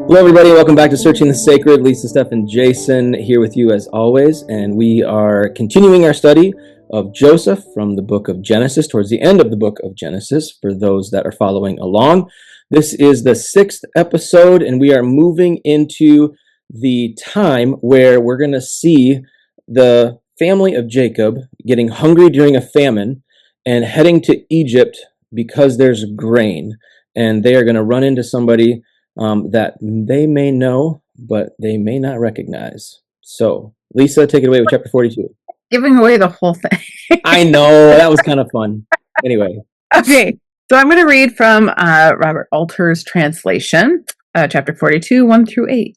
Hello, everybody. Welcome back to Searching the Sacred. Lisa, Steph, and Jason here with you as always. And we are continuing our study of Joseph from the book of Genesis, towards the end of the book of Genesis, for those that are following along. This is the 6th episode, and we are moving into the time where we're going to see the family of Jacob getting hungry during a famine and heading to Egypt because there's grain. And they are going to run into somebody that they may know, but they may not recognize. So, Lisa, take it away with chapter 42. Giving away the whole thing. I know, that was kind of fun. Anyway. Okay, so I'm going to read from Robert Alter's translation, chapter 42, 1 through 8.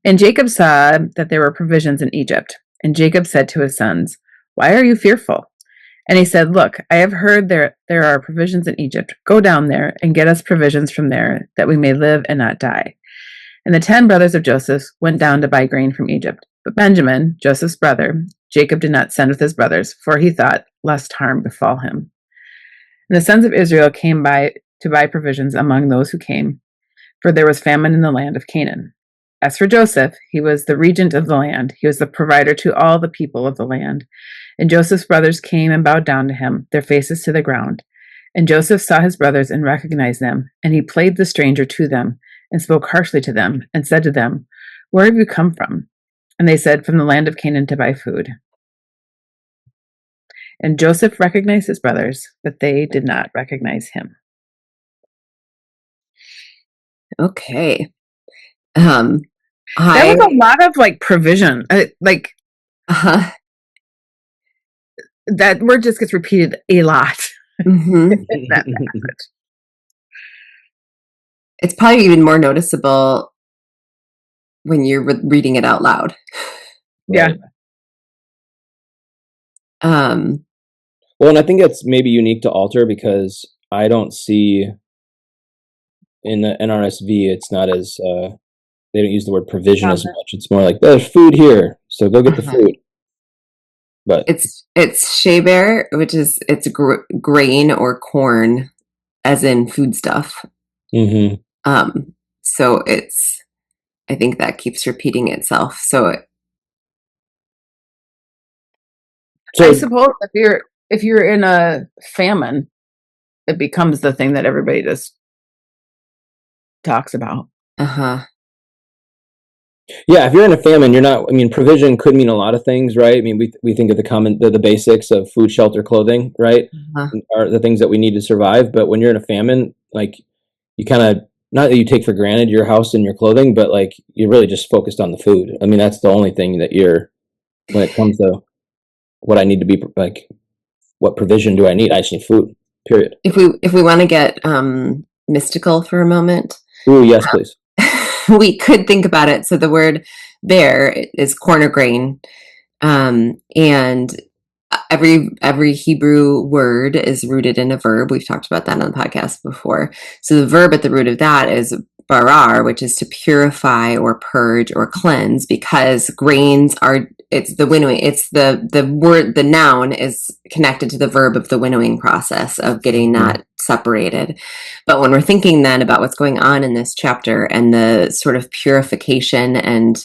And Jacob saw that there were provisions in Egypt. And Jacob said to his sons, "Why are you fearful?" And he said, "Look, I have heard there are provisions in Egypt. Go down there and get us provisions from there, that we may live and not die." And the 10 brothers of Joseph went down to buy grain from Egypt. But Benjamin, Joseph's brother, Jacob did not send with his brothers, for he thought, lest harm befall him. And the sons of Israel came by to buy provisions among those who came, for there was famine in the land of Canaan. As for Joseph, he was the regent of the land. He was the provider to all the people of the land. And Joseph's brothers came and bowed down to him, their faces to the ground. And Joseph saw his brothers and recognized them, and he played the stranger to them, and spoke harshly to them, and said to them, "Where have you come from?" And they said, "From the land of Canaan to buy food." And Joseph recognized his brothers, but they did not recognize him. Okay. There was a lot of provision, that word just gets repeated a lot. Mm-hmm. in that passage. It's probably even more noticeable when you're reading it out loud. Right. Yeah. Well, and I think that's maybe unique to Alter because I don't see in the NRSV, it's not as, they don't use the word provision as much. It's more like, there's food here, so go get the food. But it's sheber, which is grain or corn, as in foodstuff. Mm-hmm. So I think that keeps repeating itself. So I suppose if you're in a famine, it becomes the thing that everybody just talks about. Yeah, if you're in a famine, you're not. I mean, provision could mean a lot of things, right? I mean, we think of the basics of food, shelter, clothing, right? Are the things that we need to survive. But when you're in a famine, you kind of, not that you take for granted your house and your clothing, but you're really just focused on the food. I mean, that's the only thing that when it comes to what I need to be what provision do I need? I just need food. Period. If we want to get mystical for a moment. Ooh, yes, please. We could think about it. So the word there is corn or grain. And every Hebrew word is rooted in a verb. We've talked about that on the podcast before. So the verb at the root of that is barar, which is to purify or purge or cleanse, because grains it's the winnowing. It's the word, the noun is connected to the verb of the winnowing process of getting that separated. But when we're thinking then about what's going on in this chapter and the sort of purification and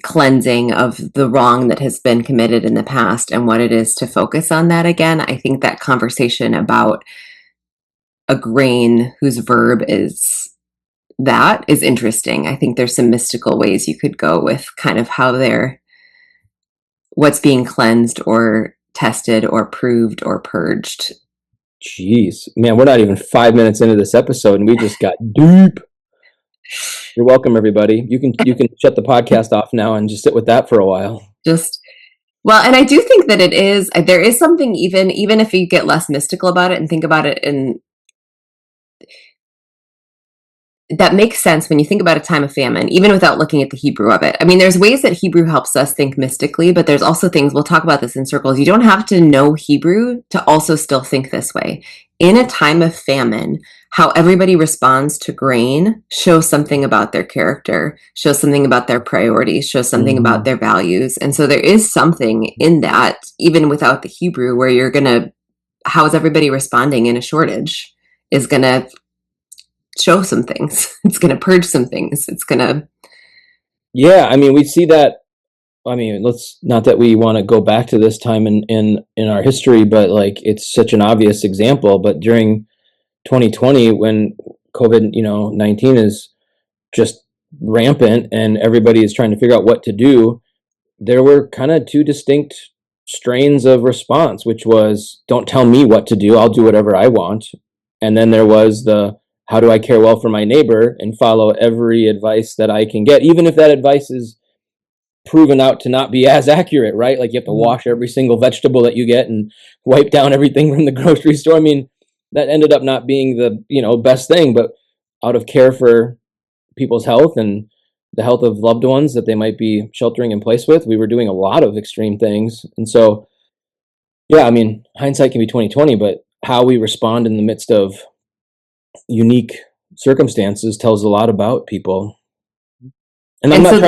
cleansing of the wrong that has been committed in the past and what it is to focus on that again, I think that conversation about a grain whose verb is that is interesting. I think there's some mystical ways you could go with kind of how what's being cleansed or tested or proved or purged. Jeez, man, we're not even 5 minutes into this episode and we just got deep. You're welcome, everybody. You can shut the podcast off now and just sit with that for a while. Well, and I do think that there is something, even if you get less mystical about it and think about it that makes sense when you think about a time of famine, even without looking at the Hebrew of it. I mean, there's ways that Hebrew helps us think mystically, but there's also things, we'll talk about this in circles. You don't have to know Hebrew to also still think this way. In a time of famine, how everybody responds to grain shows something about their character, shows something about their priorities, shows something about their values. And so there is something in that, even without the Hebrew, where you're going to how is everybody responding in a shortage is going to show some things. It's going to purge some things. It's going to. Yeah, I mean, we see that. I mean, let's not that we want to go back to this time in our history, but like it's such an obvious example. But during 2020, when COVID-19 is just rampant and everybody is trying to figure out what to do, there were kind of two distinct strains of response, which was, don't tell me what to do, I'll do whatever I want. And then there was the, how do I care well for my neighbor and follow every advice that I can get, even if that advice is proven out to not be as accurate, right? Like you have to wash every single vegetable that you get and wipe down everything from the grocery store. I mean, that ended up not being the best thing, but out of care for people's health and the health of loved ones that they might be sheltering in place with, we were doing a lot of extreme things. And so, yeah, I mean, hindsight can be 2020, but how we respond in the midst of unique circumstances tells a lot about people. And I'm not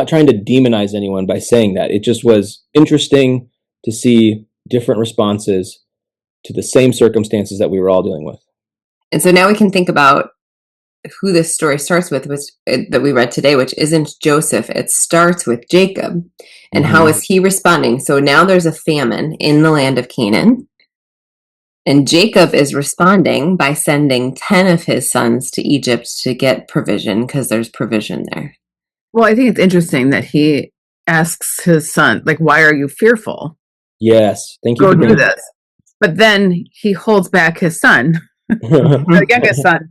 trying to demonize anyone by saying that. It just was interesting to see different responses to the same circumstances that we were all dealing with. And so now we can think about who this story starts with, that we read today, which isn't Joseph. It starts with Jacob. And how is he responding? So now there's a famine in the land of Canaan. And Jacob is responding by sending 10 of his sons to Egypt to get provision, because there's provision there. Well, I think it's interesting that he asks his son, like, why are you fearful? Yes. Thank you. Go do this. But then he holds back his son, the youngest son,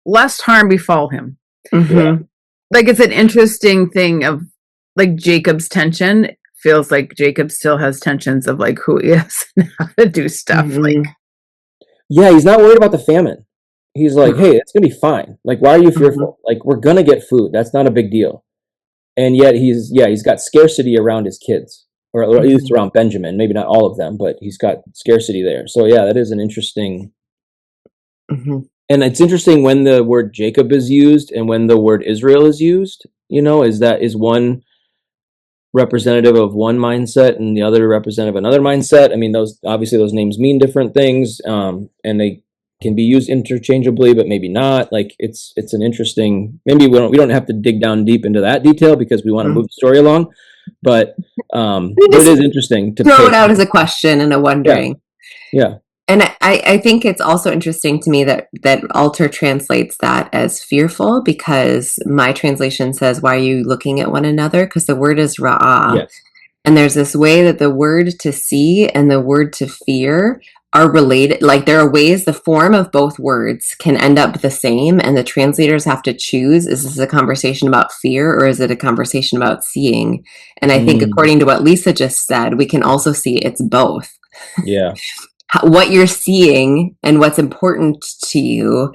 lest harm befall him. Mm-hmm. Like, it's an interesting thing of like Jacob's tension. Feels like Jacob still has tensions of like who he is and how to do stuff. Mm-hmm. Like, yeah, he's not worried about the famine. He's like, hey, it's gonna be fine. Like, why are you fearful? Like, we're gonna get food. That's not a big deal. And yet he's got scarcity around his kids, or at least around Benjamin. Maybe not all of them, but he's got scarcity there. So yeah, that is an interesting. Mm-hmm. And it's interesting when the word Jacob is used and when the word Israel is used. Is one representative of one mindset and the other representative of another mindset. I mean, those names mean different things, and they can be used interchangeably, but maybe not. Like it's an interesting. Maybe we don't have to dig down deep into that detail because we want to move the story along. But it is interesting to throw it out as a question and a wondering. Yeah. And I think it's also interesting to me that Alter translates that as fearful, because my translation says, why are you looking at one another? Because the word is ra'ah. Yes. And there's this way that the word to see and the word to fear are related. Like there are ways the form of both words can end up the same, and the translators have to choose, is this a conversation about fear or is it a conversation about seeing? And I think according to what Lisa just said, we can also see it's both. Yeah. What you're seeing and what's important to you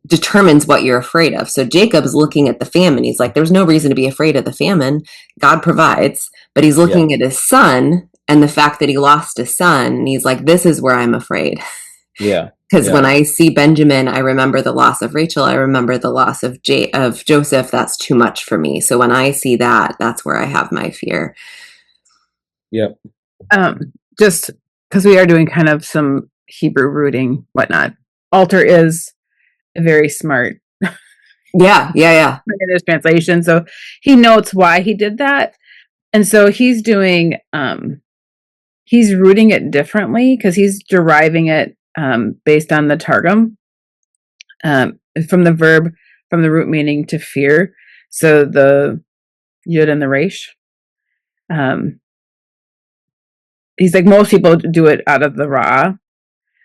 determines what you're afraid of. So Jacob's looking at the famine. He's like, there's no reason to be afraid of the famine. God provides. But he's looking at his son and the fact that he lost his son. And he's like, this is where I'm afraid. Yeah. Because when I see Benjamin, I remember the loss of Rachel. I remember the loss of Joseph. That's too much for me. So when I see that, that's where I have my fear. Yep. Just because we are doing kind of some Hebrew rooting, whatnot. Alter is very smart. Yeah. In his translation. So he notes why he did that. And so he's doing, he's rooting it differently because he's deriving it based on the Targum, from the root meaning to fear. So the Yud and the Resh. He's like, most people do it out of the Ra,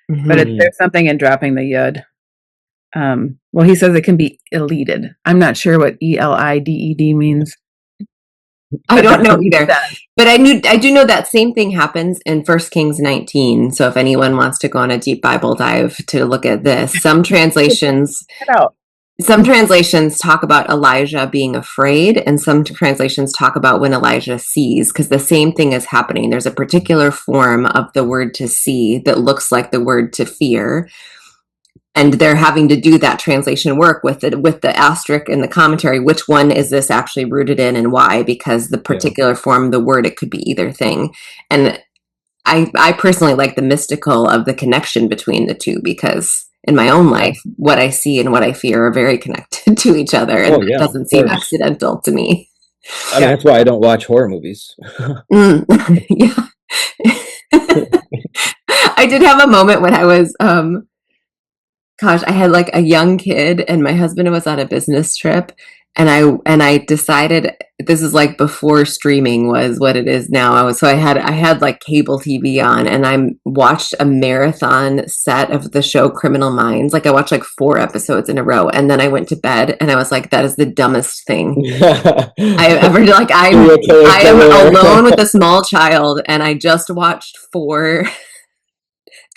but there's something in dropping the Yud. Well, he says it can be elided. I'm not sure what elided means. I don't know either, but I do know that same thing happens in 1 Kings 19. So if anyone wants to go on a deep Bible dive to look at this, some translations talk about Elijah being afraid, and some translations talk about when Elijah sees, because the same thing is happening. There's a particular form of the word to see that looks like the word to fear. And they're having to do that translation work with the asterisk in the commentary. Which one is this actually rooted in and why? Because the particular form of the word, it could be either thing. And I personally like the mystical of the connection between the two, because in my own life, what I see and what I fear are very connected to each other, and Oh, it yeah, doesn't of seem course. accidental to me. I mean, that's why I don't watch horror movies. Mm. Yeah. I did have a moment when I was gosh, I had like a young kid, and my husband was on a business trip, and I decided, this is like before streaming was what it is now. I had like cable TV on, and I watched a marathon set of the show Criminal Minds. Like I watched like 4 episodes in a row, and then I went to bed, and I was like, that is the dumbest thing I have ever done. Like I am alone with a small child, and I just watched 4.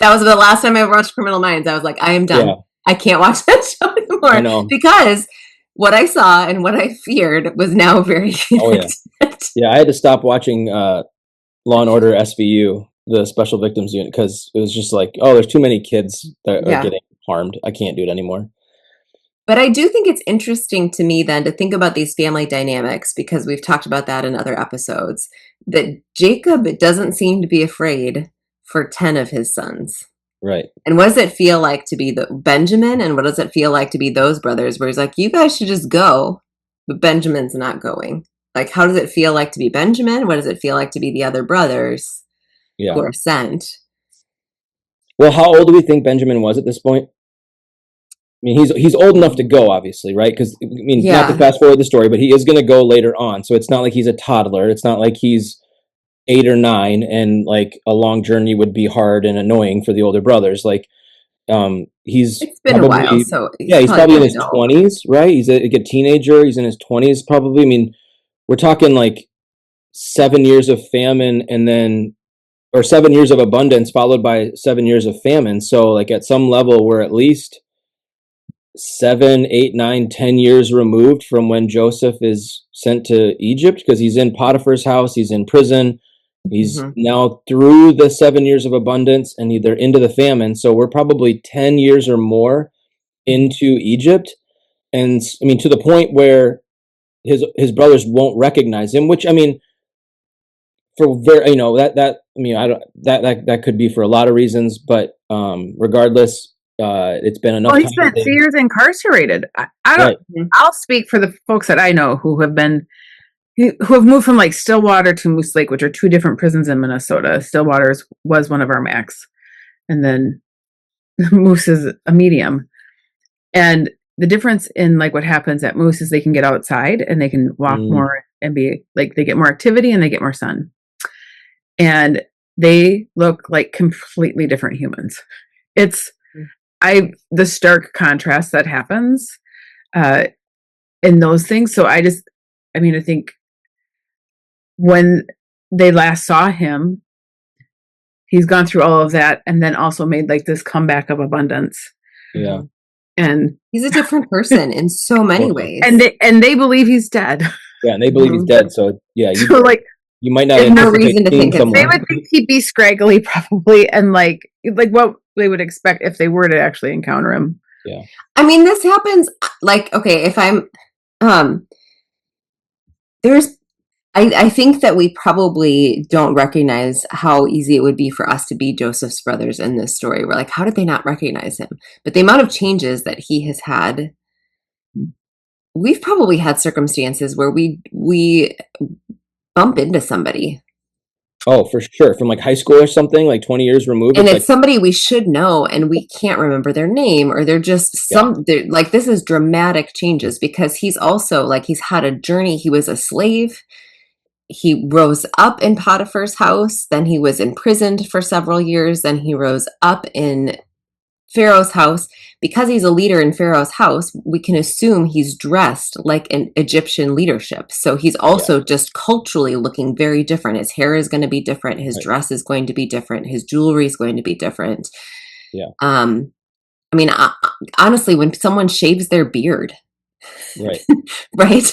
That was the last time I watched Criminal Minds. I was like, I am done. Yeah, I can't watch that show I anymore, know. because what I saw and what I feared was now very Oh, yeah. connected. Yeah, I had to stop watching Law and Order SVU, the Special Victims Unit, because it was just like, oh, there's too many kids that are Yeah. getting harmed. I can't do it anymore. But I do think it's interesting to me then to think about these family dynamics, because we've talked about that in other episodes, that Jacob doesn't seem to be afraid for 10 of his sons. Right. And what does it feel like to be the Benjamin, and what does it feel like to be those brothers where he's like, you guys should just go, but Benjamin's not going? Like, how does it feel like to be Benjamin? What does it feel like to be the other brothers Yeah. who are sent? Well, how old do we think Benjamin was at this point? I mean, he's old enough to go, obviously, right? Because I mean, not to Yeah. fast forward the story, but he is going to go later on. So it's not like he's a toddler. It's not like he's 8 or 9, and like a long journey would be hard and annoying for the older brothers. Like, he's It's been a while, so yeah, he's probably in his adult. 20s, right? He's like a teenager. He's in his 20s, probably. I mean, we're talking like 7 years of famine, and then, or 7 years of abundance followed by 7 years of famine. So like at some level, we're at least 7, 8, 9, 10 years removed from when Joseph is sent to Egypt, because he's in Potiphar's house, he's in prison, he's now through the 7 years of abundance, and they're into the famine. So we're probably 10 years or more into Egypt, and I mean, to the point where his brothers won't recognize him. Which, I mean, for very, that I mean, I don't, that could be for a lot of reasons, but regardless, it's been enough Well, he time. spent 2 years incarcerated. I don't. Right. I'll speak for the folks that I know who have moved from like Stillwater to Moose Lake, which are 2 different prisons in Minnesota. Stillwater was one of our max, and then Moose is a medium. And the difference in like what happens at Moose is they can get outside and they can walk more and be like, they get more activity and they get more sun. And they look like completely different humans. It's the stark contrast that happens in those things. So I think when they last saw him, he's gone through all of that and then also made like this comeback of abundance. Yeah. And he's a different person in so many ways. And they believe he's dead. Yeah, and they believe he's dead. So yeah, you might not there's no reason to think they would think he'd be scraggly probably, and like what they would expect if they were to actually encounter him. Yeah. I mean, this happens like, okay, if I'm I think that we probably don't recognize how easy it would be for us to be Joseph's brothers in this story. We're like, how did they not recognize him? But the amount of changes that he has had, we've probably had circumstances where we bump into somebody. Oh, for sure. From like high school or something, like 20 years removed. And it's somebody we should know, and we can't remember their name, or they're just like, this is dramatic changes, because he's also like, he's had a journey. He was a slave. He rose up in Potiphar's house. Then he was imprisoned for several years. Then he rose up in Pharaoh's house. Because he's a leader in Pharaoh's house, we can assume he's dressed like an Egyptian leadership. So he's also just culturally looking very different. His hair is going to be different. His dress is going to be different. His jewelry is going to be different. Yeah. I mean, honestly, when someone shaves their beard, right?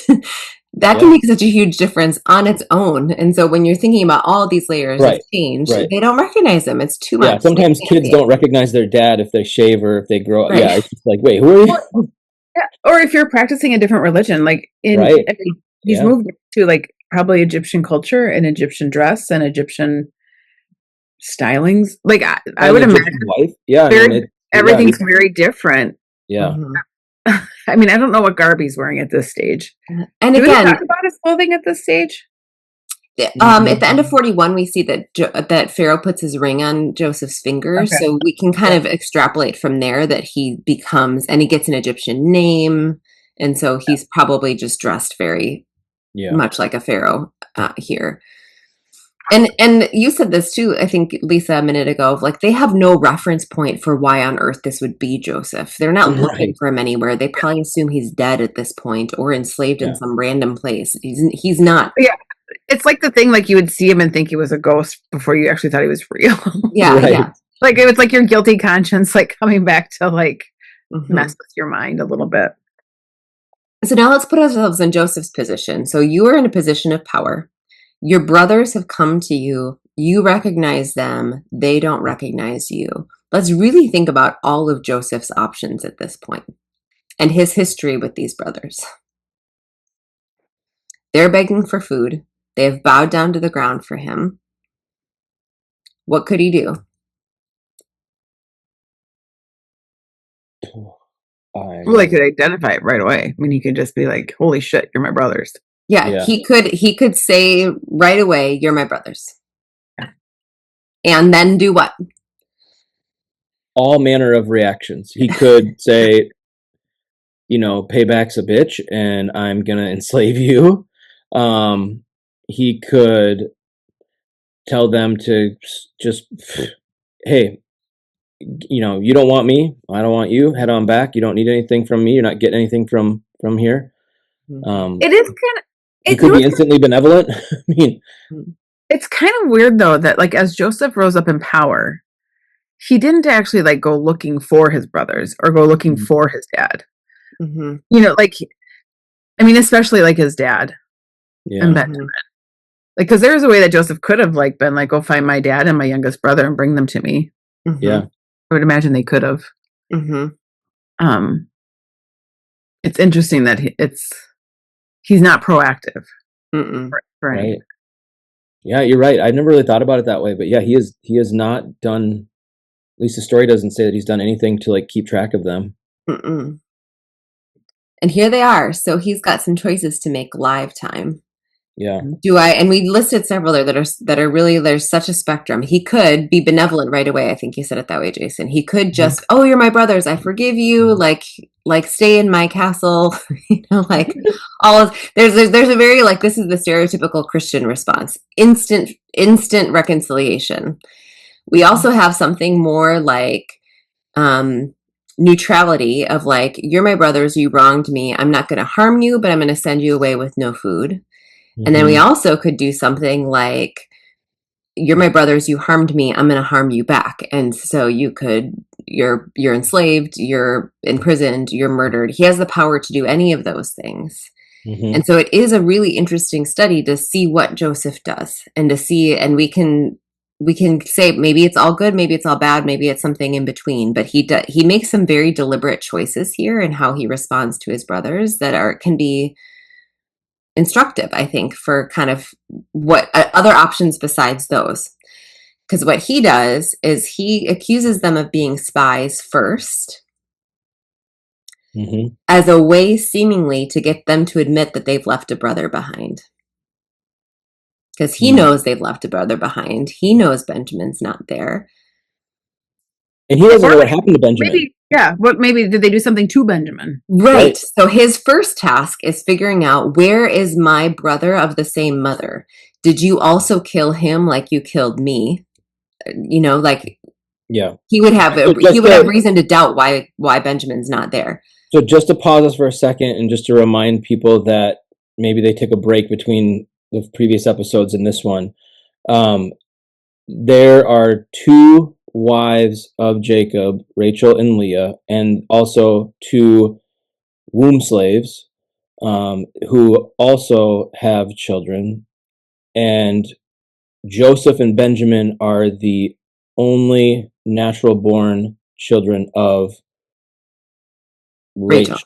That can make such a huge difference on its own. And so when you're thinking about all these layers of change, they don't recognize them. It's too much. Yeah, sometimes kids don't recognize their dad if they shave or if they grow up. Yeah, it's just like, wait, who are you? Yeah. Or if you're practicing a different religion, like he's moved to like probably Egyptian culture and Egyptian dress and Egyptian stylings. Like I An would Egyptian imagine wife. Yeah, I very, mean, everything's very different. yeah. I mean, I don't know what garb he's wearing at this stage. And Do we again, talk about his clothing at this stage? at the end of 41, we see that that Pharaoh puts his ring on Joseph's finger, Okay. so we can kind of extrapolate from there that he becomes, and he gets an Egyptian name, and so he's probably just dressed very much like a pharaoh here. And you said this too, I think, Lisa, a minute ago, of like they have no reference point for why on earth this would be Joseph. They're not looking for him anywhere. They probably assume he's dead at this point or enslaved in some random place. He's not. Yeah. It's like the thing, like you would see him and think he was a ghost before you actually thought he was real. Yeah. Like it was like your guilty conscience, like coming back to like mess with your mind a little bit. So now let's put ourselves in Joseph's position. So you are in a position of power. Your brothers have come to you. You recognize them. They don't recognize you. Let's really think about all of Joseph's options at this point and his history with these brothers. They're begging for food. They have bowed down to the ground for him. What could he do? Well, they could identify it right away. I mean, he could just be like, "Holy shit, you're my brothers." Yeah. He could say right away, "You're my brothers." Yeah. And then do what? All manner of reactions. He could say, payback's a bitch and I'm gonna enslave you. He could tell them to just, hey, you don't want me, I don't want you, head on back. You don't need anything from me. You're not getting anything from here. It is kind of. He could be instantly benevolent. I mean, it's kind of weird though that like as Joseph rose up in power, he didn't actually like go looking for his brothers or go looking for his dad. Like, I mean, especially like his dad and Benjamin. Like, because there's a way that Joseph could have like been like, go find my dad and my youngest brother and bring them to me. Yeah, I would imagine they could have. It's interesting that he's not proactive. Right. Yeah, you're right. I never really thought about it that way, but yeah, he has not done. At least the story doesn't say that he's done anything to like keep track of them. And here they are. So he's got some choices to make live time. Yeah. And we listed several there that are really, there's such a spectrum. He could be benevolent right away. I think you said it that way, Jason. He could just, oh, you're my brothers, I forgive you. Like stay in my castle. Like all of there's a very like, this is the stereotypical Christian response. Instant reconciliation. We also have something more like neutrality of like, you're my brothers, you wronged me. I'm not going to harm you, but I'm going to send you away with no food. And then we also could do something like, you're my brothers, you harmed me, I'm going to harm you back. And so you're enslaved, you're imprisoned, you're murdered. He has the power to do any of those things. And so it is a really interesting study to see what Joseph does and to see, and we can say maybe it's all good, maybe it's all bad, maybe it's something in between, but he makes some very deliberate choices here in how he responds to his brothers that can be instructive, I think, for kind of what other options besides those. Because what he does is he accuses them of being spies first, as a way seemingly to get them to admit that they've left a brother behind. Because he knows they've left a brother behind. He knows Benjamin's not there. And he doesn't know what happened to Benjamin. Maybe did they do something to Benjamin? Right. So his first task is figuring out, where is my brother of the same mother? Did you also kill him like you killed me? Like he would have reason to doubt why Benjamin's not there. So just to pause us for a second and just to remind people that maybe they took a break between the previous episodes and this one. There are two wives of Jacob, Rachel and Leah, and also two womb slaves who also have children. And Joseph and Benjamin are the only natural born children of Rachel.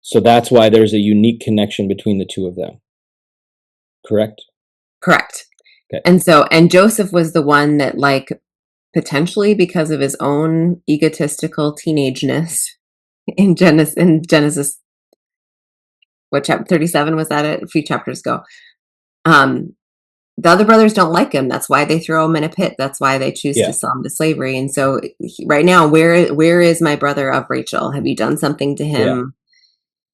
So that's why there's a unique connection between the two of them. Correct? Correct. Okay. And Joseph was the one that, like, potentially because of his own egotistical teenageness in Genesis, what, chapter 37 was that, it a few chapters ago? The other brothers don't like him. That's why they throw him in a pit. That's why they choose Yeah. to sell him to slavery. And so right now, where is my brother of Rachel? Have you done something to him?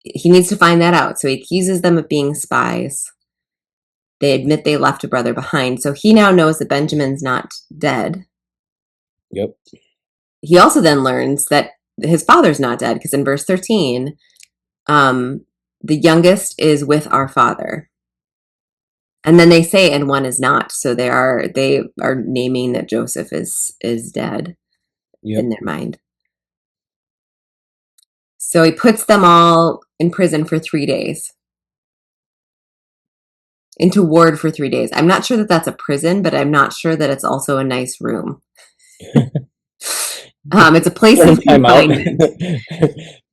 He needs to find that out. So he accuses them of being spies. They admit they left a brother behind. So he now knows that Benjamin's not dead. Yep. He also then learns that his father's not dead, because in verse 13, the youngest is with our father. And then they say, and one is not. So they are naming that Joseph is dead in their mind. So he puts them all in prison for 3 days. Into ward for 3 days. I'm not sure that that's a prison, but I'm not sure that it's also a nice room. It's a place of confinement.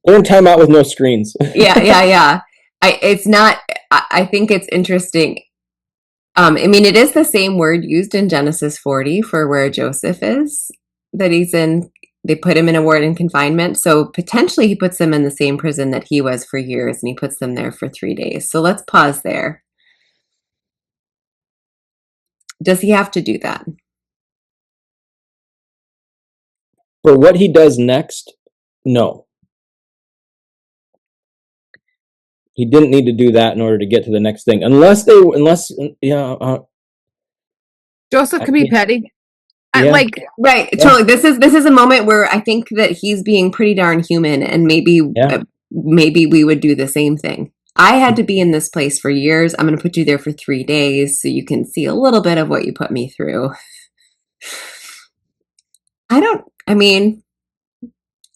They're in timeout with no screens. Yeah. I think it's interesting. I mean, it is the same word used in Genesis 40 for where Joseph is, that he's in. They put him in a ward in confinement. So potentially he puts them in the same prison that he was for years, and he puts them there for 3 days. So let's pause there. Does he have to do that? For what he does next, no. He didn't need to do that in order to get to the next thing, unless Joseph can be petty. Yeah. Right, Yeah. totally. This is a moment where I think that he's being pretty darn human, and maybe we would do the same thing. I had to be in this place for years. I'm going to put you there for 3 days so you can see a little bit of what you put me through. I mean,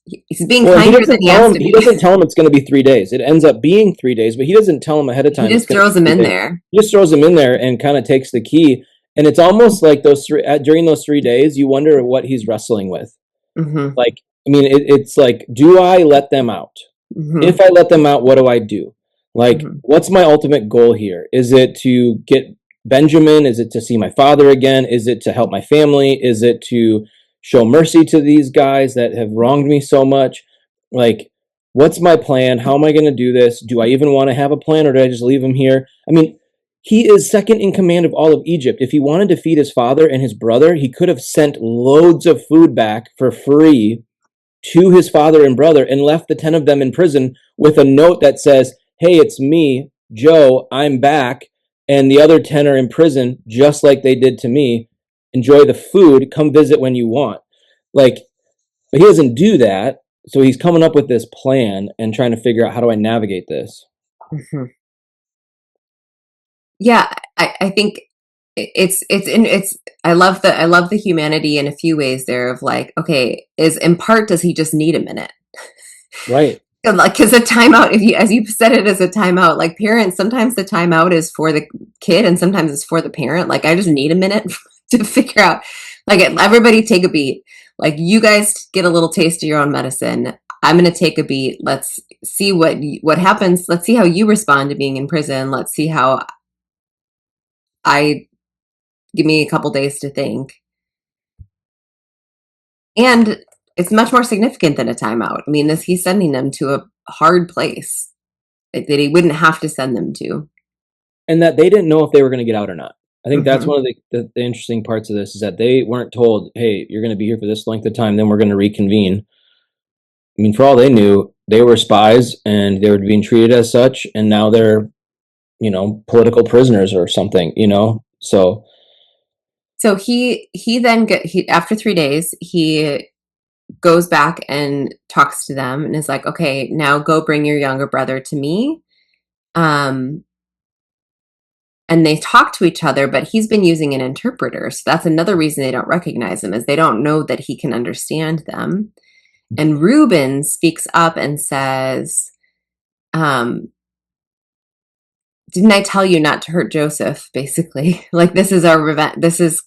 he's being kinder than he has to be. He doesn't tell him it's going to be 3 days. It ends up being 3 days, but he doesn't tell him ahead of time. He just throws him in there. He just throws him in there and kind of takes the key. And it's almost like during those 3 days, you wonder what he's wrestling with. Mm-hmm. Like, I mean, it's like, do I let them out? Mm-hmm. If I let them out, what do I do? Like, what's my ultimate goal here? Is it to get Benjamin? Is it to see my father again? Is it to help my family? Is it to show mercy to these guys that have wronged me so much? Like, what's my plan? How am I going to do this? Do I even want to have a plan, or do I just leave him here? I mean, he is second in command of all of Egypt. If he wanted to feed his father and his brother, he could have sent loads of food back for free to his father and brother and left the 10 of them in prison with a note that says, hey, it's me, Joe, I'm back, and the other 10 are in prison just like they did to me. Enjoy the food, come visit when you want. Like, but he doesn't do that, so he's coming up with this plan and trying to figure out, how do I navigate this? Mm-hmm. Yeah, I think it's I love the humanity in a few ways there, of like, okay, is in part, does he just need a minute? Right. Like, because a timeout, as you said it as a timeout, like parents, sometimes the timeout is for the kid and sometimes it's for the parent. Like, I just need a minute to figure out, like, everybody take a beat. Like, you guys get a little taste of your own medicine. I'm going to take a beat. Let's see what happens. Let's see how you respond to being in prison. Let's see how give me a couple days to think. And it's much more significant than a timeout. I mean, he's sending them to a hard place that he wouldn't have to send them to. And that they didn't know if they were going to get out or not. I think that's one of the interesting parts of this, is that they weren't told, hey, you're going to be here for this length of time, then we're going to reconvene. I mean, for all they knew, they were spies and they were being treated as such, and now they're, political prisoners or something, So he then after 3 days, he goes back and talks to them and is like, okay, now go bring your younger brother to me. And they talk to each other, but he's been using an interpreter. So that's another reason they don't recognize him, is they don't know that he can understand them. And Reuben speaks up and says, didn't I tell you not to hurt Joseph? Basically, like, this is our revenge. This is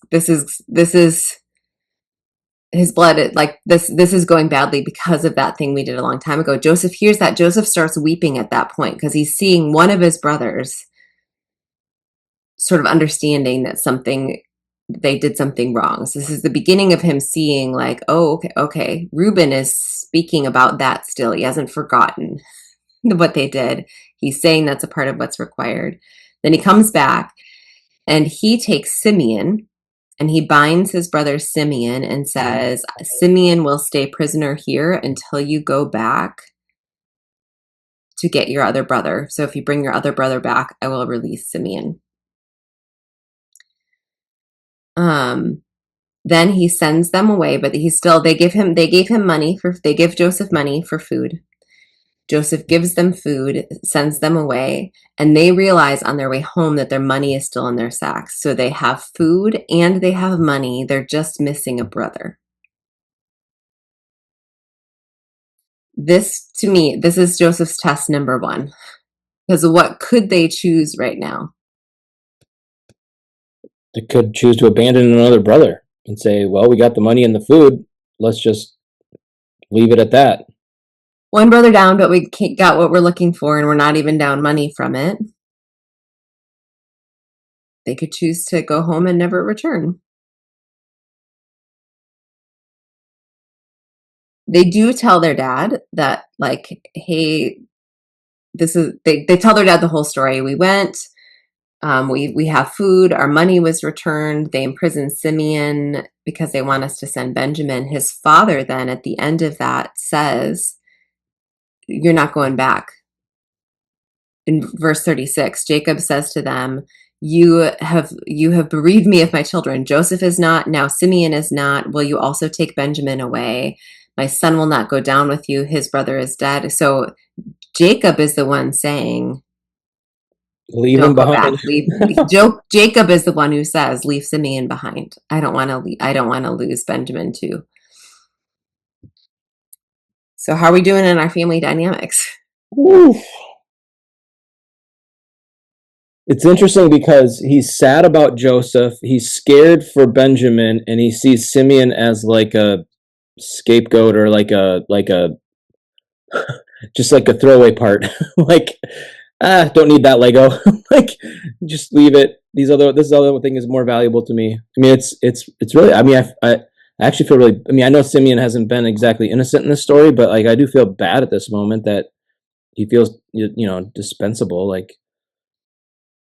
his blood. Like, this is going badly because of that thing we did a long time ago. Joseph hears that. Joseph starts weeping at that point because he's seeing one of his brothers sort of understanding that they did something wrong. So this is the beginning of him seeing like, oh, okay, Reuben is speaking about that still. He hasn't forgotten what they did. He's saying that's a part of what's required. Then he comes back and he takes Simeon and he binds his brother Simeon and says, Simeon will stay prisoner here until you go back to get your other brother. So if you bring your other brother back, I will release Simeon. Then he sends them away, but they gave him money they give Joseph money for food. Joseph gives them food, sends them away, and they realize on their way home that their money is still in their sacks. So they have food and they have money. They're just missing a brother. This, to me, this is Joseph's test number one. Because what could they choose right now? They could choose to abandon another brother and say, well, we got the money and the food. Let's just leave it at that. One brother down, but we got what we're looking for, and we're not even down money from it. They could choose to go home and never return. They do tell their dad that, like, hey, they tell their dad the whole story. We went, we have food, our money was returned. They imprisoned Simeon because they want us to send Benjamin. His father then at the end of that says, you're not going back. In verse 36, Jacob says to them, you have bereaved me of my children. Joseph is not, now Simeon is not. Will you also take Benjamin away? My son will not go down with you. His brother is dead. So Jacob is the one saying, leave don't him go behind. back. Jacob is the one who says, leave Simeon behind. I don't want to lose Benjamin too. So how are we doing in our family dynamics? Oof. It's interesting because he's sad about Joseph, he's scared for Benjamin, and he sees Simeon as like a scapegoat or like a just like a throwaway part. Like, don't need that Lego. Like, just leave it. This other thing is more valuable to me. I mean, it's really. I mean, I actually feel really. I mean, I know Simeon hasn't been exactly innocent in this story, but like, I do feel bad at this moment that he feels dispensable, like,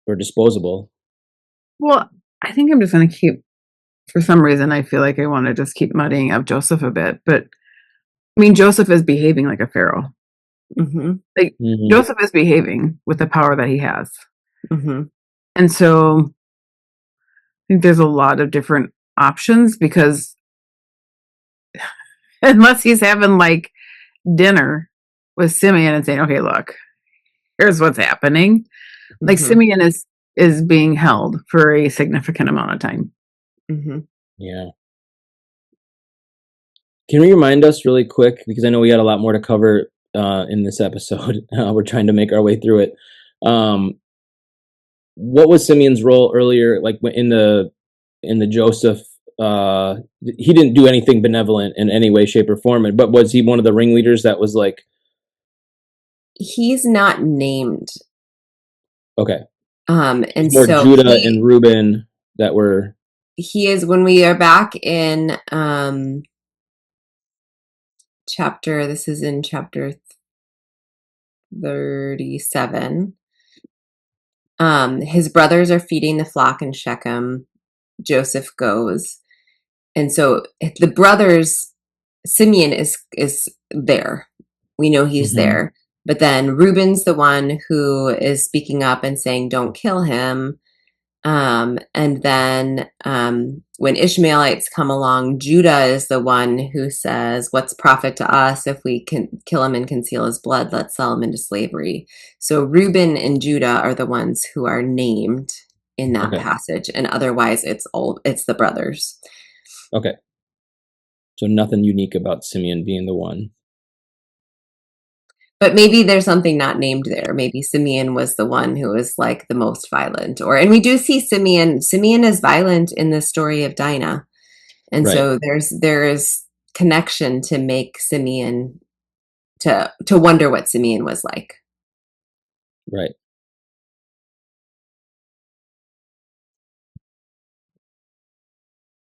or disposable. Well, I think I'm just going to keep, for some reason, I feel like I want to just keep muddying up Joseph a bit. But I mean, Joseph is behaving like a pharaoh. Mm-hmm. Like, Mhm. Joseph is behaving with the power that he has. Mm-hmm. And so I think there's a lot of different options because unless he's having like dinner with Simeon and saying, okay, look, here's what's happening. Like Mm-hmm. Simeon is being held for a significant amount of time. Mm-hmm. Yeah. Can we remind us really quick, because I know we got a lot more to cover in this episode. We're trying to make our way through it. What was Simeon's role earlier, like in the Joseph? He didn't do anything benevolent in any way, shape, or form. But was he one of the ringleaders that was like? He's not named. Okay. And It's more so Judah and Reuben that were. he is, when we are back in this is in chapter 37. His brothers are feeding the flock in Shechem. Joseph goes. And so the brothers, Simeon is there. We know he's Mhm. there. But then Reuben's the one who is speaking up and saying, don't kill him. And then when Ishmaelites come along, Judah is the one who says, what's profit to us if we can kill him and conceal his blood? Let's sell him into slavery. So Reuben and Judah are the ones who are named in that Okay. passage. And otherwise it's the brothers. Okay. So nothing unique about Simeon being the one. But maybe there's something not named there. Maybe Simeon was the one who was like the most violent. And we do see Simeon is violent in the story of Dinah. And Right. so there is connection to make Simeon to wonder what Simeon was like. Right.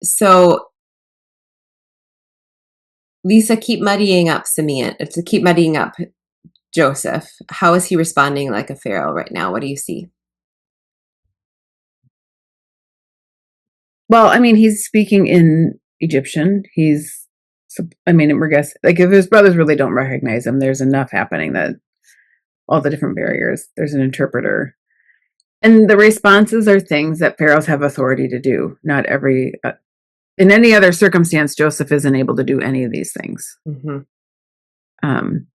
So Lisa, keep muddying up Joseph. How is he responding like a Pharaoh right now? What do you see? Well, I mean, he's speaking in Egyptian. We're guessing, like, if his brothers really don't recognize him, there's enough happening that all the different barriers, there's an interpreter. And the responses are things that pharaohs have authority to do. Not every, in any other circumstance, Joseph isn't able to do any of these things. Mm-hmm.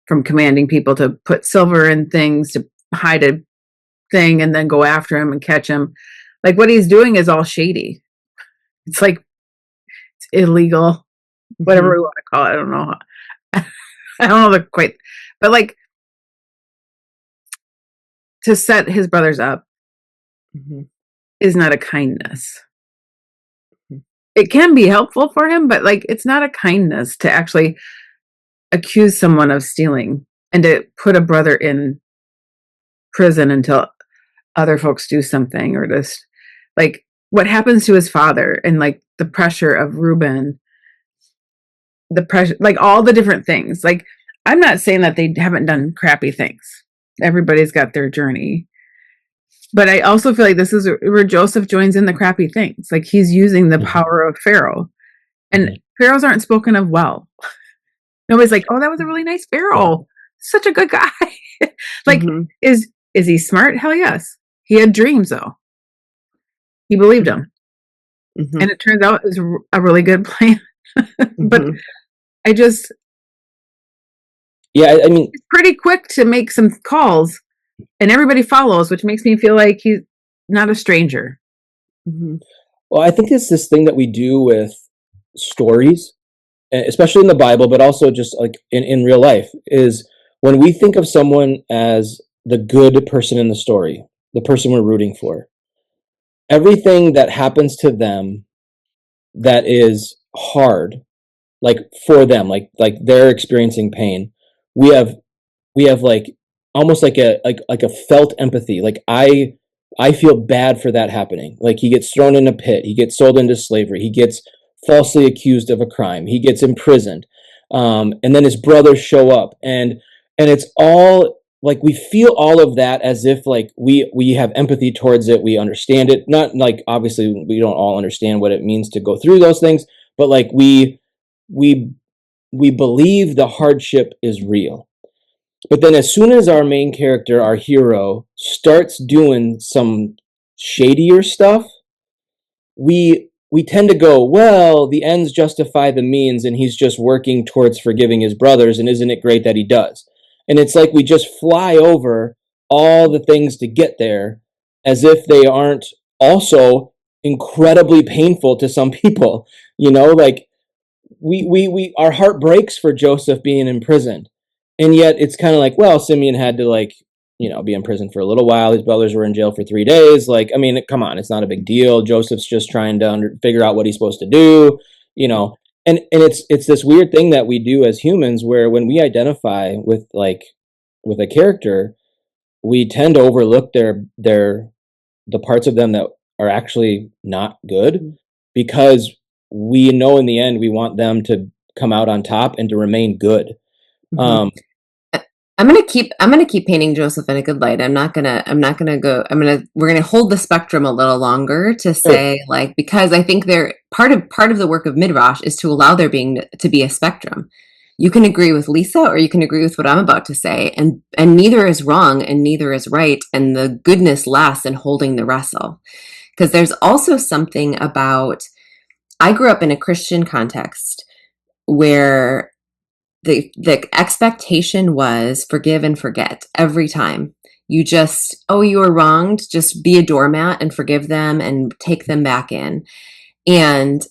From commanding people to put silver in things, to hide a thing and then go after him and catch him. Like, what he's doing is all shady. It's like, it's illegal, whatever we want to call it. I don't know. I don't know but like, to set his brothers up is not a kindness. It can be helpful for him, but like, it's not a kindness to actually accuse someone of stealing and to put a brother in prison until other folks do something, or just like what happens to his father and like the pressure of Reuben, the pressure, like all the different things. Like, I'm not saying that they haven't done crappy things. Everybody's got their journey. But I also feel like this is where Joseph joins in the crappy things. Like, he's using the power of Pharaoh. And pharaohs aren't spoken of well. Nobody's like, oh, that was a really nice pharaoh. Such a good guy. Like, is he smart? Hell yes. He had dreams, though. He believed them. And it turns out it was a really good plan. But I just... Yeah, I mean... He's pretty quick to make some calls, and everybody follows, which makes me feel like he's not a stranger. Well, I think it's this thing that we do with stories, especially in the Bible, but also just like in real life, is when we think of someone as the good person in the story, the person we're rooting for, everything that happens to them that is hard, like for them, like they're experiencing pain, we have like almost like a felt empathy. Like, I feel bad for that happening. Like, he gets thrown in a pit, he gets sold into slavery, he gets falsely accused of a crime, he gets imprisoned, and then his brothers show up, and it's all like, we feel all of that as if like we have empathy towards it, we understand it. Not like, obviously we don't all understand what it means to go through those things, but like we believe the hardship is real. But then as soon as our main character, our hero, starts doing some shadier stuff, we tend to go, well, the ends justify the means, and he's just working towards forgiving his brothers, and isn't it great that he does? And it's like we just fly over all the things to get there as if they aren't also incredibly painful to some people. You know, like, our heart breaks for Joseph being imprisoned. And yet it's kind of like, well, Simeon had to, like, you know, be in prison for a little while. His brothers were in jail for 3 days. Like, I mean, come on, it's not a big deal. Joseph's just trying to figure out what he's supposed to do, you know. And it's this weird thing that we do as humans, where when we identify with a character, we tend to overlook the parts of them that are actually not good, because we know in the end we want them to come out on top and to remain good. I'm gonna keep painting Joseph in a good light. We're gonna hold the spectrum a little longer to say, like, because I think part of the work of Midrash is to allow there to be a spectrum. You can agree with Lisa, or you can agree with what I'm about to say, and neither is wrong and neither is right, and the goodness lasts in holding the wrestle. Because there's also something about, I grew up in a Christian context where the expectation was forgive and forget every time. You were wronged, just be a doormat and forgive them and take them back in. And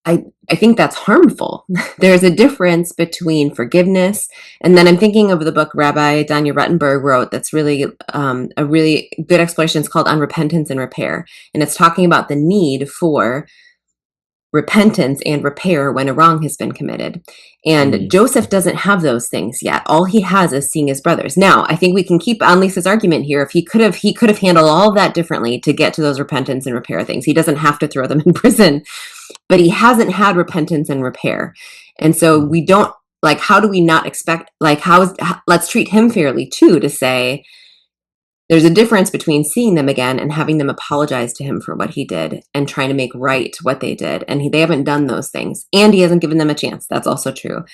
I think that's harmful. There's a difference between forgiveness, and then I'm thinking of the book Rabbi Danya Ruttenberg wrote that's really a really good explanation. It's called On Repentance and Repair, and it's talking about the need for repentance and repair when a wrong has been committed. And Joseph doesn't have those things yet. All he has is seeing his brothers. Now, I think we can keep on Lisa's argument here. If he could have handled all of that differently to get to those repentance and repair things. He doesn't have to throw them in prison, but he hasn't had repentance and repair. And so we don't, like, how do we not expect, like, let's treat him fairly too, to say, there's a difference between seeing them again and having them apologize to him for what he did and trying to make right what they did. And they haven't done those things. And he hasn't given them a chance. That's also true.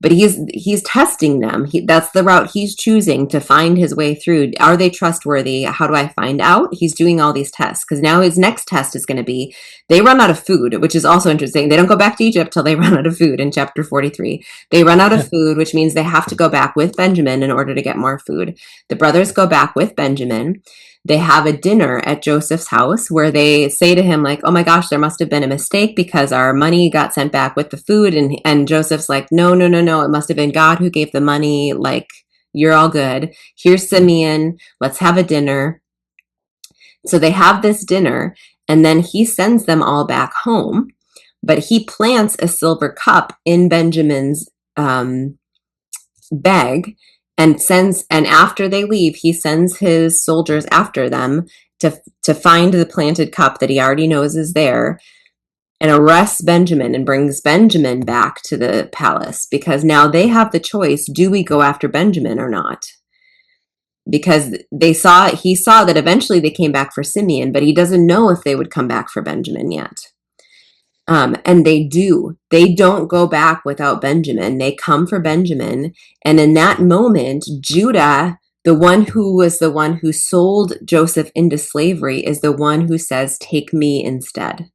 But he's testing them. That's the route he's choosing to find his way through. Are they trustworthy? How do I find out? He's doing all these tests because now his next test is going to be, they run out of food, which is also interesting. They don't go back to Egypt till they run out of food in chapter 43. They run out of food, which means they have to go back with Benjamin in order to get more food. The brothers go back with Benjamin. They have a dinner at Joseph's house where they say to him, like, oh my gosh, there must have been a mistake because our money got sent back with the food. And Joseph's like, no. It must have been God who gave the money. Like, you're all good. Here's Simeon. Let's have a dinner. So they have this dinner and then he sends them all back home, but he plants a silver cup in Benjamin's bag. And after they leave, he sends his soldiers after them to find the planted cup that he already knows is there and arrests Benjamin and brings Benjamin back to the palace because now they have the choice. Do we go after Benjamin or not? Because he saw that eventually they came back for Simeon, but he doesn't know if they would come back for Benjamin yet. And they do. They don't go back without Benjamin. They come for Benjamin. And in that moment, Judah, the one who sold Joseph into slavery, is the one who says, take me instead.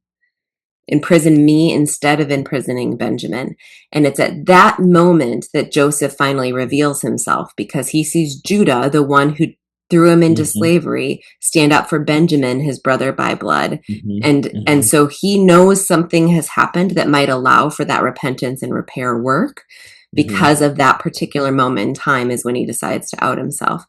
Imprison me instead of imprisoning Benjamin. And it's at that moment that Joseph finally reveals himself because he sees Judah, the one who threw him into slavery, stand up for Benjamin, his brother by blood. And so he knows something has happened that might allow for that repentance and repair work because of that particular moment in time is when he decides to out himself.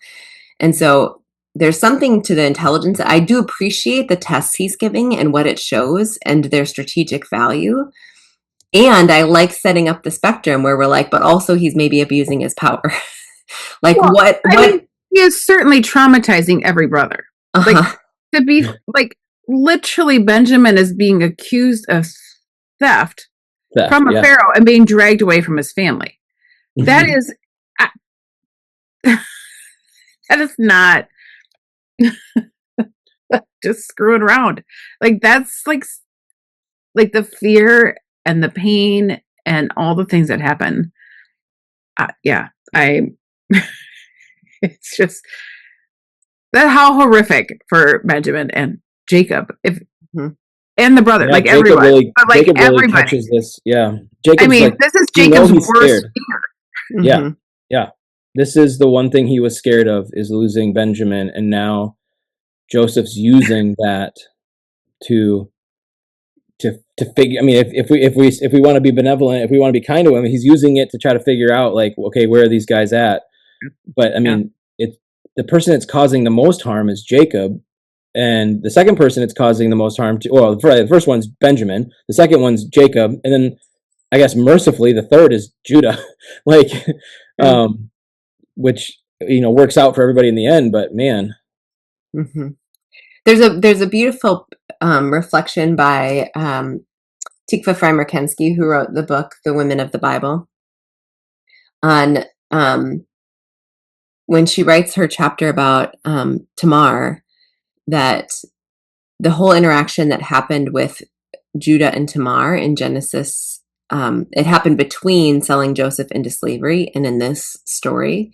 And so there's something to the intelligence. I do appreciate the tests he's giving and what it shows and their strategic value. And I like setting up the spectrum where we're like, but also he's maybe abusing his power. Like, well, what? He is certainly traumatizing every brother. Like, to be like, literally, Benjamin is being accused of theft from a pharaoh and being dragged away from his family. That is, that is not just screwing around. Like, that's like the fear and the pain and all the things that happen. It's just that how horrific for Benjamin and Jacob, and the brother, like Jacob everyone, really, but like Jacob everybody. Really catches this, Jacob's, I mean, like, this is Jacob's worst fear. Yeah. This is the one thing he was scared of, is losing Benjamin, and now Joseph's using that to figure. I mean, if we want to be benevolent, if we want to be kind to him, he's using it to try to figure out, like, okay, where are these guys at? But I mean, it's the person that's causing the most harm is Jacob, and the second person it's causing the most harm to. Well, the first one's Benjamin, the second one's Jacob, and then I guess mercifully the third is Judah. Like, which works out for everybody in the end. But man, there's a beautiful reflection by Tikva Frymer-Kensky, who wrote the book The Women of the Bible, on when she writes her chapter about Tamar, that the whole interaction that happened with Judah and Tamar in Genesis, it happened between selling Joseph into slavery and in this story,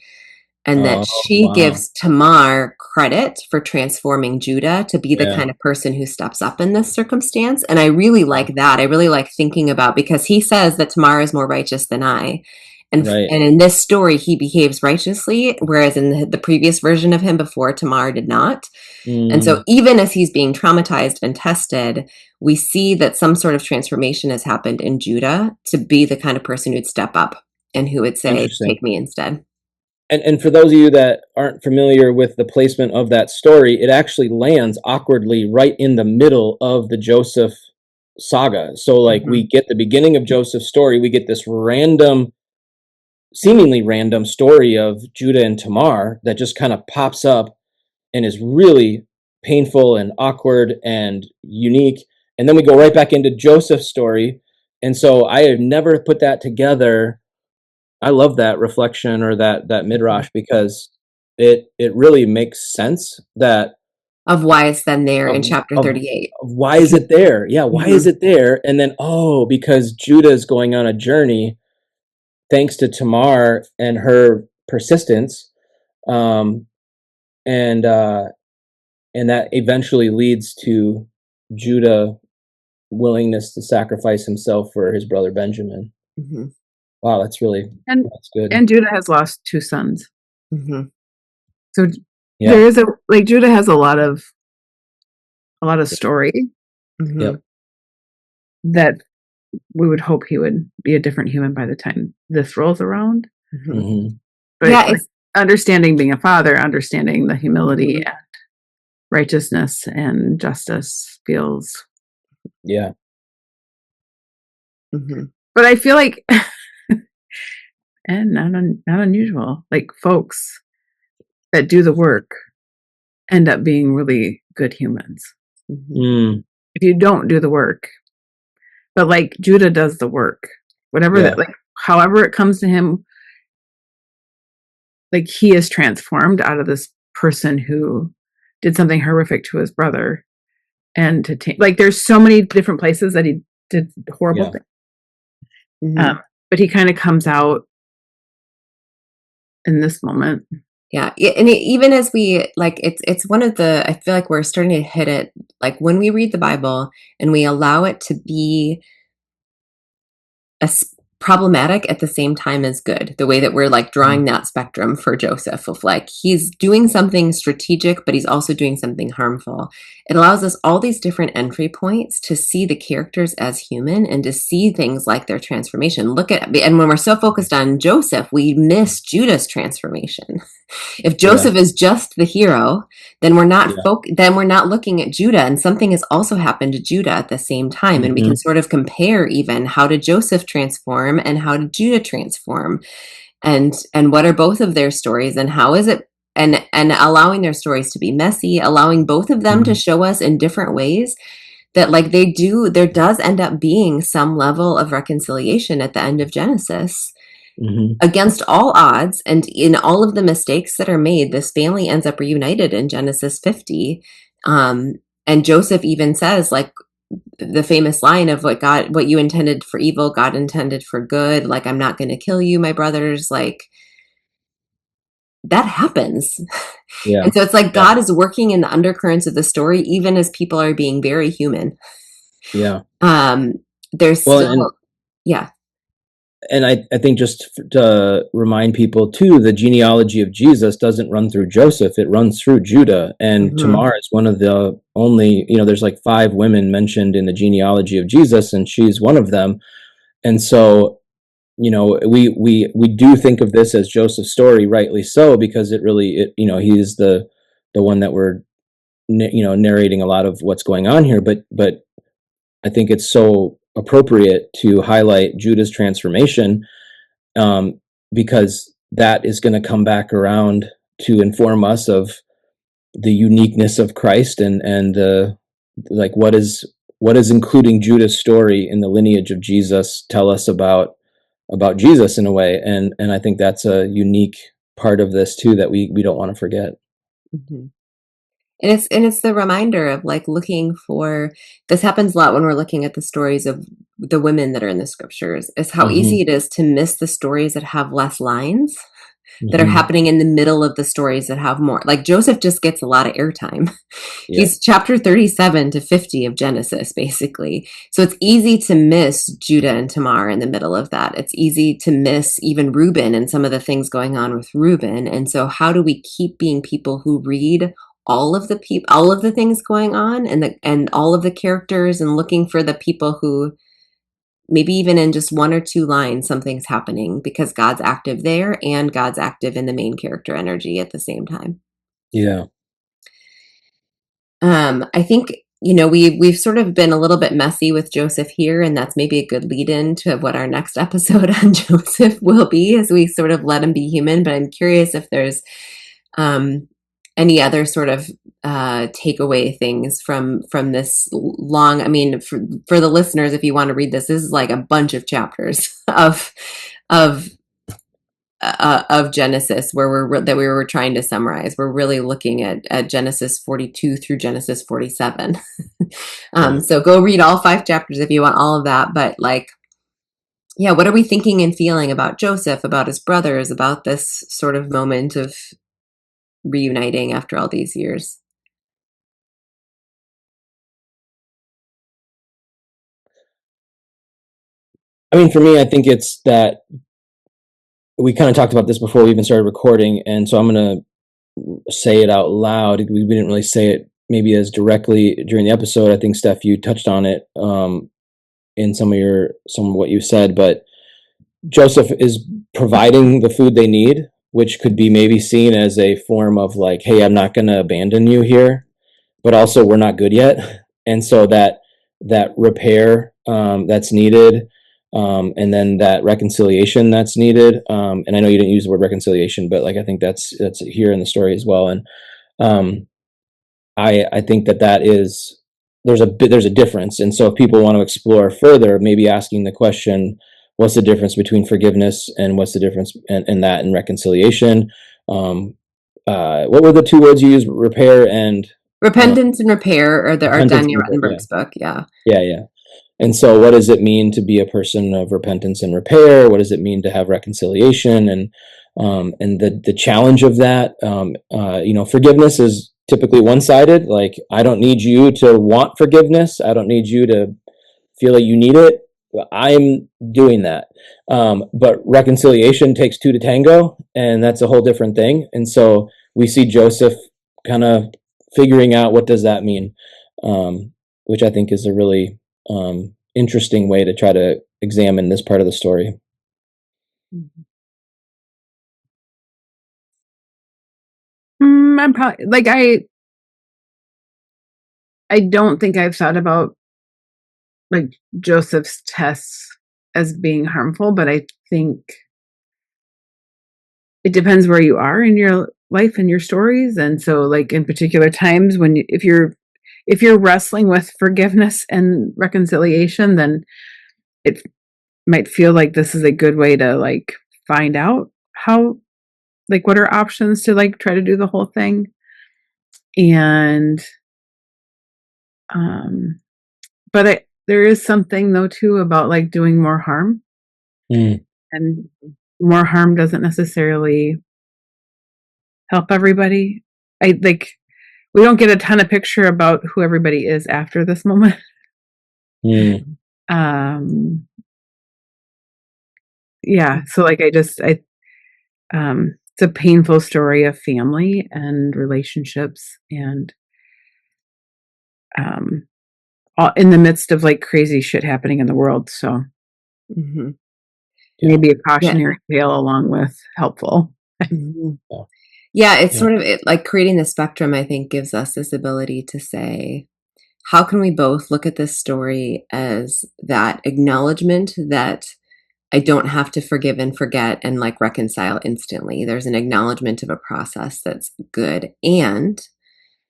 and that she gives Tamar credit for transforming Judah to be the kind of person who steps up in this circumstance. And I really like that. I really like thinking about, because he says that Tamar is more righteous than I. And in this story, he behaves righteously, whereas in the previous version of him before, Tamar did not. And so even as he's being traumatized and tested, we see that some sort of transformation has happened in Judah to be the kind of person who'd step up and who would say, take me instead. And for those of you that aren't familiar with the placement of that story, it actually lands awkwardly right in the middle of the Joseph saga. So like Mhm. we get the beginning of Joseph's story, we get this seemingly random story of Judah and Tamar that just kind of pops up and is really painful and awkward and unique. And then we go right back into Joseph's story. And so I have never put that together. I love that reflection or that midrash because it really makes sense that Of why it's then there in of chapter of 38. why is it there? Yeah, why is Mhm. it there? And then because Judah is going on a journey thanks to Tamar and her persistence, um, and that eventually leads to Judah willingness to sacrifice himself for his brother Benjamin. Mhm. Wow, And that's good. and Judah has lost 2 sons. Mhm. So Yeah. there is Judah has a lot of story Mhm. Yep. that we would hope he would be a different human by the time this rolls around. Mhm. Hmm. But Yeah, like, it's understanding being a father, understanding the humility Mhm. and righteousness and justice feels. Yeah. Mhm. But I feel like, and not unusual, like folks that do the work end up being really good humans. Mhm. Mm, If you don't do the work, but like Judah does the work, whatever yeah. that, like, however it comes to him, like he is transformed out of this person who did something horrific to his brother, and to take, like, there's so many different places that he did horrible Yeah. things. Mhm. But he kind of comes out in this moment. Yeah, and even as we like, it's one of the. I feel like we're starting to hit it. Like when we read the Bible and we allow it to be problematic at the same time as good, the way that we're like Mhm. drawing that spectrum for Joseph of like he's doing something strategic but he's also doing something harmful. It allows us all these different entry points to see the characters as human and to see things like their transformation. And when we're so focused on Joseph, we miss Judah's transformation. If Yeah. Joseph is just the hero, then Yeah. then we're not looking at Judah, and something has also happened to Judah at the same time, and we can Hmm. sort of compare even how did Joseph transform and how did Judah transform, and what are both of their stories, and how is it, and allowing their stories to be messy, allowing both of them to Hmm. show us in different ways that like there does end up being some level of reconciliation at the end of Genesis. Hmm. Against all odds, and in all of the mistakes that are made, this family ends up reunited in Genesis 50. And Joseph even says, like, the famous line of what you intended for evil, God intended for good. Like, I'm not going to kill you, my brothers. Like, that happens. Yeah. And so it's like Yeah. God is working in the undercurrents of the story, even as people are being very human. Yeah. Um, there's Well, still, yeah. and I think just to remind people too, the genealogy of Jesus doesn't run through Joseph; it runs through Judah. And Mhm. Tamar is one of the only, there's like 5 women mentioned in the genealogy of Jesus, and she's one of them. And so, we do think of this as Joseph's story, rightly so, because he's the one that we're narrating a lot of what's going on here. But I think it's so appropriate to highlight Judah's transformation, because that is going to come back around to inform us of the uniqueness of Christ, and like what is including Judah's story in the lineage of Jesus tell us about Jesus in a way, and I think that's a unique part of this too that we don't want to forget. Mhm. And it's the reminder of like looking for this happens a lot when we're looking at the stories of the women that are in the scriptures, is how Hmm. easy it is to miss the stories that have less lines, that are Hmm. happening in the middle of the stories that have more. Like Joseph just gets a lot of airtime. Yeah. He's chapter 37 to 50 of Genesis, basically. So it's easy to miss Judah and Tamar in the middle of that. It's easy to miss even Reuben and some of the things going on with Reuben. And so how do we keep being people who read all of the things going on, and all of the characters, and looking for the people who maybe even in just one or two lines something's happening because God's active there and God's active in the main character energy at the same time. Yeah. I think we've sort of been a little bit messy with Joseph here, and that's maybe a good lead in to what our next episode on Joseph will be, as we sort of let him be human. But I'm curious if there's any other sort of takeaway things from this long. I mean, for the listeners, if you want to read this is like a bunch of chapters of Genesis that we were trying to summarize. We're really looking at Genesis 42 through Genesis 47. So go read all 5 chapters if you want all of that. But like, yeah, what are we thinking and feeling about Joseph, about his brothers, about this sort of moment of reuniting after all these years? I mean, for me, I think it's that we kind of talked about this before we even started recording, and so I'm going to say it out loud. We didn't really say it maybe as directly during the episode. I think, Steph, you touched on it in some of what you said, but Joseph is providing the food they need, which could be maybe seen as a form of like, hey, I'm not going to abandon you here, but also we're not good yet. And so that repair that's needed, and then that reconciliation that's needed. And I know you didn't use the word reconciliation, but like I think that's here in the story as well. And I think that is there's a difference. And so if people want to explore further, maybe asking the question, what's the difference between forgiveness and what's the difference in that and reconciliation? What were the 2 words you used? Repair and Repentance and repair are repentance Daniel and repair. Rattenberg's book. Yeah. Yeah. And so what does it mean to be a person of repentance and repair? What does it mean to have reconciliation? And the challenge of that, forgiveness is typically one-sided. Like, I don't need you to want forgiveness. I don't need you to feel like you need it. I'm doing that. But reconciliation takes 2 to tango, and that's a whole different thing. And so we see Joseph kind of figuring out what does that mean, which I think is a really interesting way to try to examine this part of the story. I'm probably like I don't think I've thought about like Joseph's tests as being harmful, but I think it depends where you are in your life and your stories. And so like in particular times when if you're wrestling with forgiveness and reconciliation, then it might feel like this is a good way to like find out how, like, what are options to like try to do the whole thing. And but there is something though too about like doing more harm, and more harm doesn't necessarily help everybody. I like we don't get a ton of picture about who everybody is after this moment. Yeah, so like it's a painful story of family and relationships, and all in the midst of like crazy shit happening in the world. So maybe a cautionary tale along with helpful. Yeah, it's sort of like creating the spectrum, I think, gives us this ability to say, how can we both look at this story as that acknowledgement that I don't have to forgive and forget and like reconcile instantly. There's an acknowledgement of a process that's good. And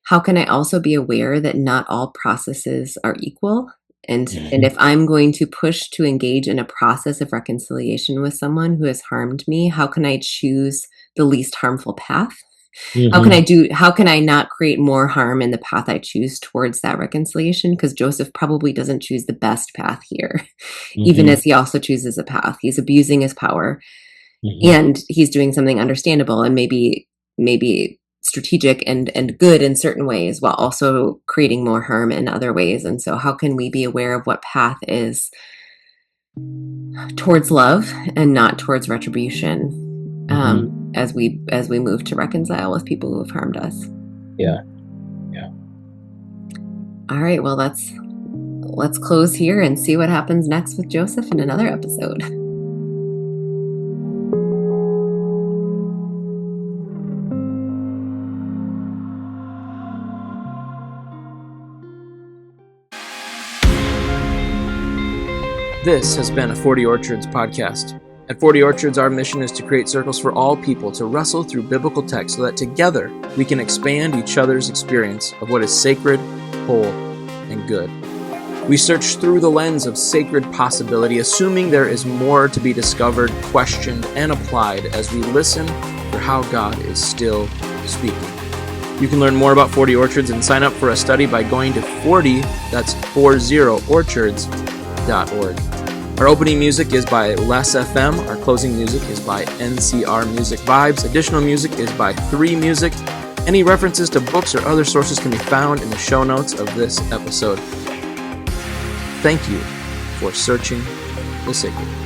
how can I also be aware that not all processes are equal? And if I'm going to push to engage in a process of reconciliation with someone who has harmed me, how can I choose the least harmful path? How can I not create more harm in the path I choose towards that reconciliation? Because Joseph probably doesn't choose the best path here, even as he also chooses a path. He's abusing his power, and he's doing something understandable and maybe strategic and good in certain ways, while also creating more harm in other ways. And so how can we be aware of what path is towards love and not towards retribution, as we move to reconcile with people who have harmed us? Yeah. All right, well, let's close here and see what happens next with Joseph in another episode. This has been a 40 Orchards podcast. At 40 Orchards, our mission is to create circles for all people to wrestle through biblical text so that together we can expand each other's experience of what is sacred, whole, and good. We search through the lens of sacred possibility, assuming there is more to be discovered, questioned, and applied as we listen for how God is still speaking. You can learn more about 40 Orchards and sign up for a study by going to 40, that's 40orchards.org. Our opening music is by Les FM. Our closing music is by NCR Music Vibes. Additional music is by 3 Music. Any references to books or other sources can be found in the show notes of this episode. Thank you for searching the sacred.